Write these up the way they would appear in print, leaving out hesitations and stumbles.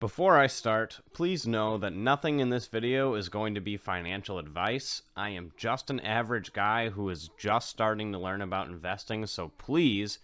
Before I start, please know that nothing in this video is going to be financial advice. I am just an average guy who is just starting to learn about investing, so please,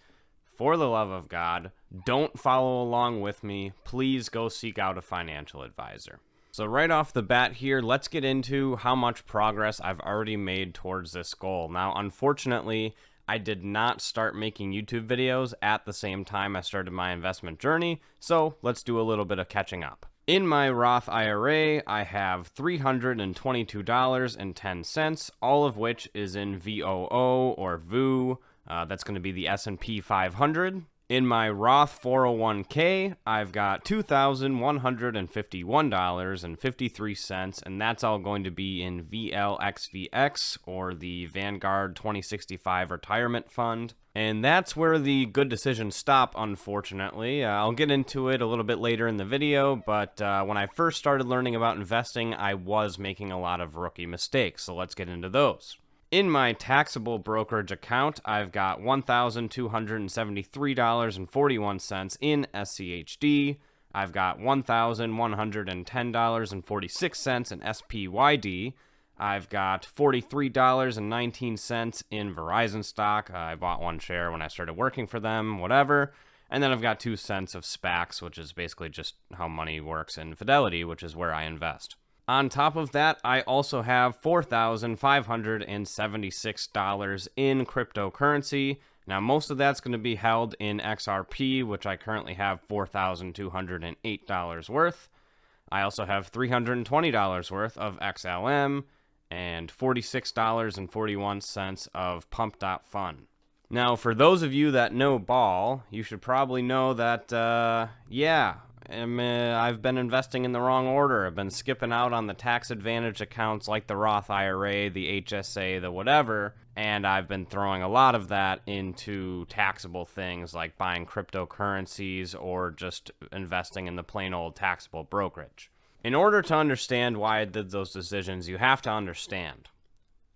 for the love of God, don't follow along with me. Please go seek out a financial advisor. So right off the bat here, let's get into how much progress I've already made towards this goal. Now, unfortunately, I did not start making YouTube videos at the same time I started my investment journey, so let's do a little bit of catching up. In my Roth IRA, I have $322.10, all of which is in VOO or VOO. That's going to be the S&P 500. In my Roth 401k, I've got $2,151.53, and that's all going to be in VLXVX, or the Vanguard 2065 Retirement Fund. And that's where the good decisions stop, unfortunately. I'll get into it a little bit later in the video, but when I first started learning about investing, I was making a lot of rookie mistakes, so let's get into those. In my taxable brokerage account, I've got $1,273.41 in SCHD. I've got $1,110.46 in SPYD. I've got $43.19 in Verizon stock. I bought one share when I started working for them, whatever. And then I've got 2 cents of SPACs, which is basically just how money works in Fidelity, which is where I invest. On top of that, I also have $4,576 in cryptocurrency. Now, most of that's going to be held in XRP, which I currently have $4,208 worth. I also have $320 worth of XLM and $46.41 of Pump.Fun. Now, for those of you that know ball, you should probably know that, I've been investing in the wrong order. I've been skipping out on the tax advantage accounts like the Roth IRA, the HSA, the whatever, and I've been throwing a lot of that into taxable things like buying cryptocurrencies or just investing in the plain old taxable brokerage. In order to understand why I did those decisions, you have to understand.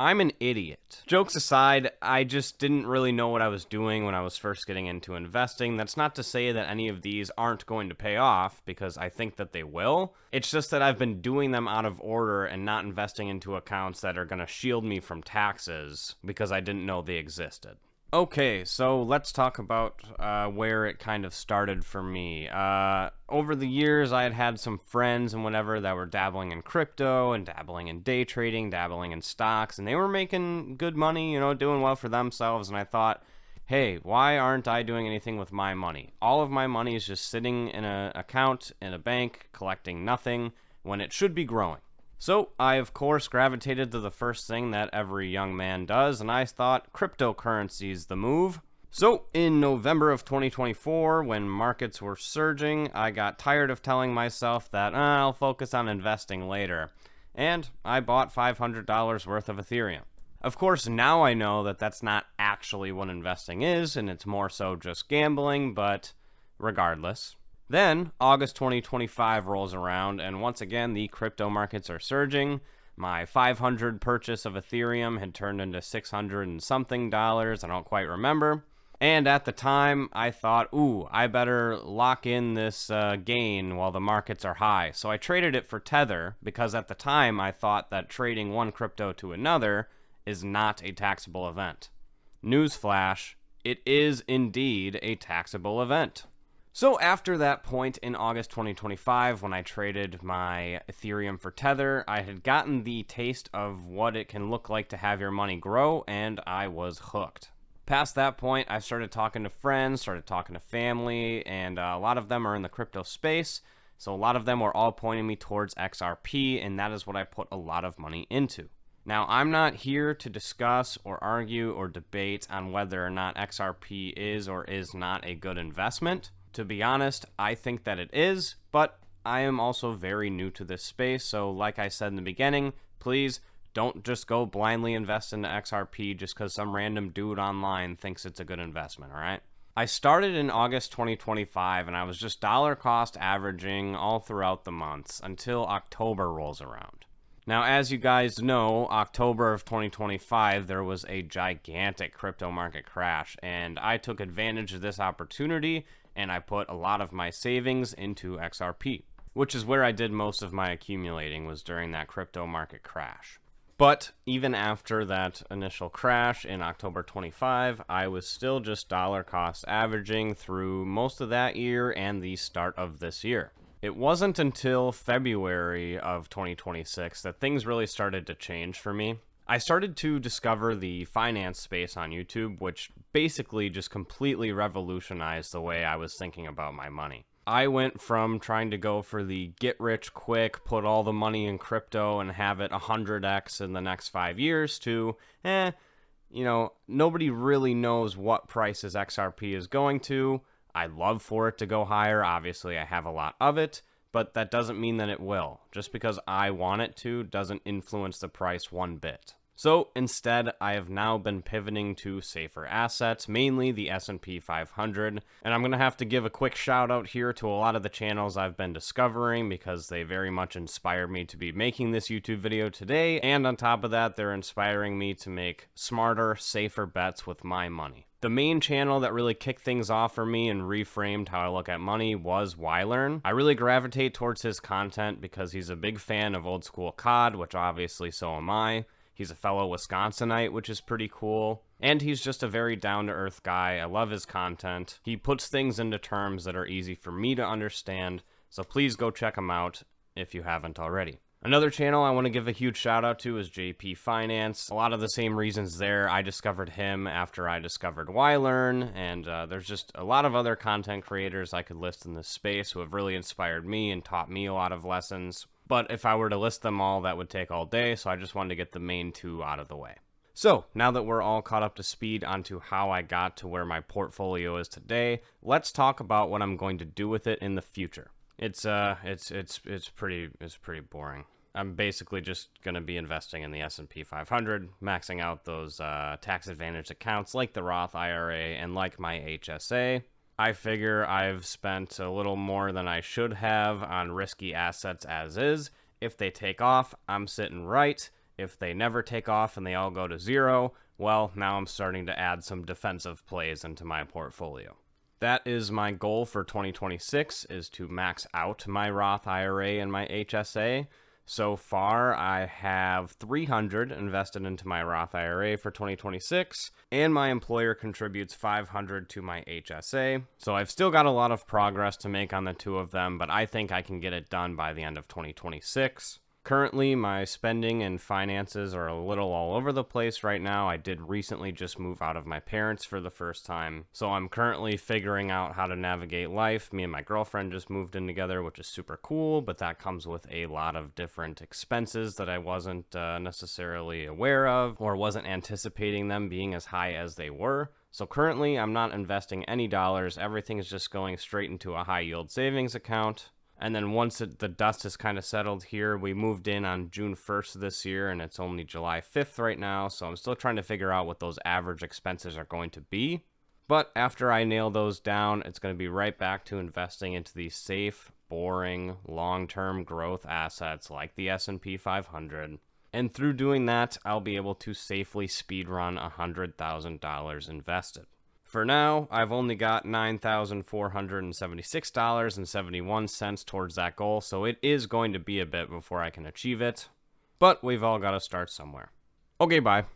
I'm an idiot. Jokes aside, I just didn't really know what I was doing when I was first getting into investing. That's not to say that any of these aren't going to pay off, because I think that they will. It's just that I've been doing them out of order and not investing into accounts that are going to shield me from taxes because I didn't know they existed. Okay, so let's talk about where it kind of started for me. Over the years, I had some friends and whatever that were dabbling in crypto and dabbling in day trading, dabbling in stocks, and they were making good money, doing well for themselves, and I thought, hey, why aren't I doing anything with my money? All of my money is just sitting in an account in a bank, collecting nothing, when it should be growing. So I, of course, gravitated to the first thing that every young man does, and I thought cryptocurrency's the move. So in November of 2024, when markets were surging, I got tired of telling myself that I'll focus on investing later, and I bought $500 worth of Ethereum. Of course, now I know that that's not actually what investing is, and it's more so just gambling, but regardless. Then, August 2025 rolls around, and once again, the crypto markets are surging. My 500 purchase of Ethereum had turned into 600 and something dollars, I don't quite remember. And at the time, I thought, I better lock in this gain while the markets are high. So I traded it for Tether, because at the time, I thought that trading one crypto to another is not a taxable event. Newsflash, it is indeed a taxable event. So after that point in August 2025, when I traded my Ethereum for Tether, I had gotten the taste of what it can look like to have your money grow, and I was hooked. Past that point, I started talking to friends, started talking to family, and a lot of them are in the crypto space, so a lot of them were all pointing me towards XRP, and that is what I put a lot of money into. Now, I'm not here to discuss or argue or debate on whether or not XRP is or is not a good investment. To be honest, I think that it is, but I am also very new to this space, so like I said in the beginning, please don't just go blindly invest into XRP just because some random dude online thinks it's a good investment, alright? I started in August 2025, and I was just dollar cost averaging all throughout the months until October rolls around. Now, as you guys know, October of 2025, there was a gigantic crypto market crash, and I took advantage of this opportunity, and I put a lot of my savings into XRP. which is where I did most of my accumulating, was during that crypto market crash. But even after that initial crash in October 25, I was still just dollar cost averaging through most of that year and the start of this year. It wasn't until February of 2026 that things really started to change for me. I started to discover the finance space on YouTube, which basically just completely revolutionized the way I was thinking about my money. I went from trying to go for the get rich quick, put all the money in crypto and have it 100x in the next 5 years to, nobody really knows what prices XRP is going to. I'd love for it to go higher. Obviously, I have a lot of it, but that doesn't mean that it will. Just because I want it to doesn't influence the price one bit. So instead, I have now been pivoting to safer assets, mainly the S&P 500, and I'm going to have to give a quick shout out here to a lot of the channels I've been discovering because they very much inspired me to be making this YouTube video today, and on top of that, they're inspiring me to make smarter, safer bets with my money. The main channel that really kicked things off for me and reframed how I look at money was WhyLearn. I really gravitate towards his content because he's a big fan of old school COD, which obviously so am I. He's a fellow Wisconsinite, which is pretty cool. And he's just a very down-to-earth guy. I love his content. He puts things into terms that are easy for me to understand, so please go check him out if you haven't already. Another channel I want to give a huge shout out to is JP Finance. A lot of the same reasons there. I discovered him after I discovered WhyLearn, and there's just a lot of other content creators I could list in this space who have really inspired me and taught me a lot of lessons. But if I were to list them all, that would take all day, so I just wanted to get the main two out of the way. So, now that we're all caught up to speed onto how I got to where my portfolio is today, let's talk about what I'm going to do with it in the future. It's pretty boring. I'm basically just going to be investing in the S&P 500, maxing out those tax advantage accounts like the Roth IRA and like my HSA. I figure I've spent a little more than I should have on risky assets as is. If they take off, I'm sitting right. If they never take off and they all go to zero, well, now I'm starting to add some defensive plays into my portfolio. That is my goal for 2026, is to max out my Roth IRA and my HSA. So far, I have $300 invested into my Roth IRA for 2026, and my employer contributes $500 to my HSA. So I've still got a lot of progress to make on the two of them, but I think I can get it done by the end of 2026. Currently, my spending and finances are a little all over the place right now. I did recently just move out of my parents for the first time, so I'm currently figuring out how to navigate life. Me and my girlfriend just moved in together, which is super cool, but that comes with a lot of different expenses that I wasn't necessarily aware of or wasn't anticipating them being as high as they were. So currently, I'm not investing any dollars. Everything is just going straight into a high-yield savings account. And then once the dust is kind of settled here, we moved in on June 1st this year, and it's only July 5th right now, so I'm still trying to figure out what those average expenses are going to be. But after I nail those down, it's going to be right back to investing into these safe, boring, long-term growth assets like the S&P 500. And through doing that, I'll be able to safely speedrun $100,000 invested. For now, I've only got $9,476.71 towards that goal, so it is going to be a bit before I can achieve it. But we've all got to start somewhere. Okay, bye.